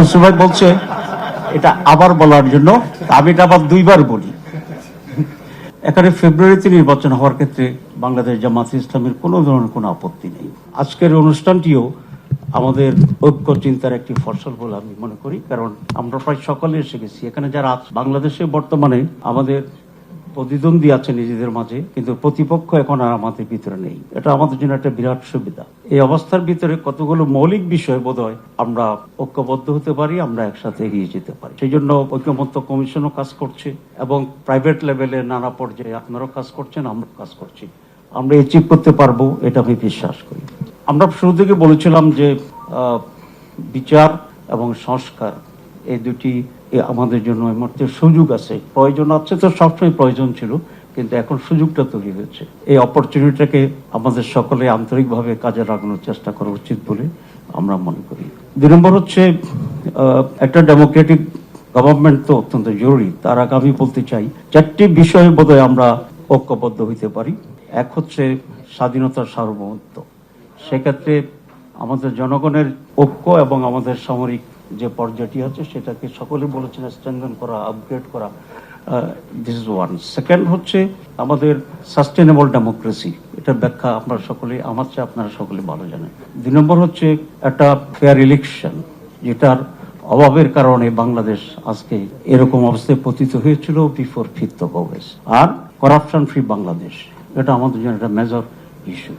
খসরু ভাই বলছে এটা আবার বলার জন্য, আমি এটা আবার দুইবার বলি। এখানে ফেব্রুয়ারিতে নির্বাচন হওয়ার ক্ষেত্রে বাংলাদেশ জামায়াতে ইসলামের কোনো ধরনের কোনো আপত্তি নেই। আজকের অনুষ্ঠানটিও আমাদের ঐক্য চিন্তার একটি ফসল বলে আমি মনে করি, কারণ আমরা প্রায় সকলে এসে গেছি। এখানে যারা বাংলাদেশে বর্তমানে আমাদের প্রতিদ্বন্দ্বী আছে নিজেদের মাঝে, কিন্তু প্রতিপক্ষ এখন আর আমাদের ভিতরে নেই। এটা আমাদের জন্য একটা বিরাট সুবিধা। এই অবস্থার ভিতরে কতগুলো মৌলিক বিষয় বোধহয় আমরা ঐক্যবদ্ধ হতে পারি, আমরা একসাথে এগিয়ে যেতে পারি। সেই জন্য ঐক্যমত্য কমিশনও কাজ করছে এবং প্রাইভেট লেভেলে নানা পর্যায়ে আপনারাও কাজ করছেন, আমরাও কাজ করছি। আমরা অ্যাচিভ করতে পারবো, এটা আমি বিশ্বাস করি। আমরা শুরু থেকে বলেছিলাম যে বিচার এবং সংস্কার এই দুটি আমাদের জন্য এই মুহূর্তে সুযোগ আছে, প্রয়োজন আছে, তো সবসময় প্রয়োজন ছিল, কিন্তু এখন সুযোগটা তৈরি হয়েছে। এই অপরচুনিটিটাকে আমাদের সকলে আন্তরিকভাবে কাজে লাগানোর চেষ্টা করা উচিত বলে আমরা মনে করি। 2 নম্বর হচ্ছে একটা ডেমোক্রেটিক গভর্নমেন্ট তো অত্যন্ত জরুরি। তার আগে আমি বলতে চাই 4টি বিষয়ে বোধহয় আমরা ঐক্যবদ্ধ হইতে পারি। এক হচ্ছে স্বাধীনতার সার্বভৌমত্ব। সেক্ষেত্রে আমাদের জনগণের ঐক্য এবং আমাদের সামরিক যে পর্যায়টি আছে সেটাকে সকলে বলেছেন স্ট্রেংথেন করা, আপগ্রেড করা। This is one. সেকেন্ড হচ্ছে আমাদের সাস্টেনেবল ডেমোক্রেসি। এটার ব্যাখ্যা আপনারা সকলে, আমার চেয়ে আপনারা সকলে ভালো জানেন। 2 নম্বর হচ্ছে একটা ফেয়ার ইলেকশন, যেটার অভাবের কারণে বাংলাদেশ আজকে এরকম অবস্থায় পতিত হয়েছিল বিফোর 5th of August। আর করাপশন ফ্রি বাংলাদেশ, এটা আমাদের জন্য একটা মেজর ইস্যু।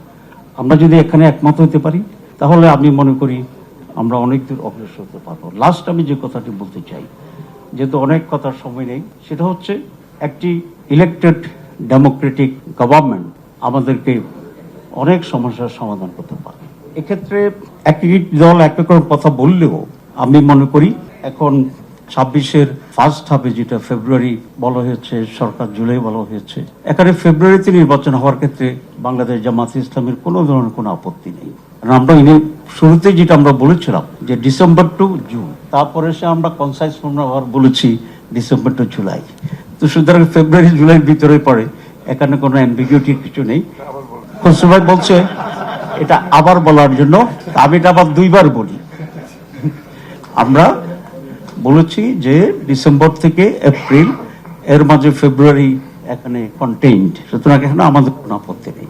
আমরা যদি এখানে একমত হতে পারি তাহলে আমি মনে করি আমরা অনেক দূর অগ্রসর হতে পারবো। লাস্ট আমি যে কথাটি বলতে চাই, যেহেতু অনেক কথার সময় নেই, সেটা হচ্ছে একটি ইলেকটেড ডেমোক্রেটিক গভর্নমেন্ট আমাদেরকে অনেক সমস্যার সমাধান করতে পারে। এক্ষেত্রে একটি দল এক রকম কথা বললেও আমি মনে করি এখন 26-এর ফার্স্ট হাফে, যেটা ফেব্রুয়ারি বলা হয়েছে, সরকার জুলাই বলা হয়েছে, এখানে ফেব্রুয়ারিতে নির্বাচন হওয়ার ক্ষেত্রে বাংলাদেশ জামায়াতে ইসলামের কোনো ধরনের কোনো আপত্তি নেই। আমরা শুরুতে যেটা আমরা বলেছিলাম যে ডিসেম্বর টু জুন, তারপরে সে আমরা কনসাইজ আবার বলেছি ডিসেম্বর টু জুলাই। তো সুতরাং ফেব্রুয়ারি জুলাইয়ের ভিতরে পড়ে, এখানে কোনো অ্যাম্বিগুইটি কিছু নেই। খসরু ভাই বলছে এটা আবার বলার জন্য, আমি এটা আবার দুইবার বলি। আমরা বলেছি যে ডিসেম্বর থেকে এপ্রিল, এর মাঝে ফেব্রুয়ারি এখানে কন্টেইনড, সুতরাং এখানে আমাদের কোনো আপত্তি নেই।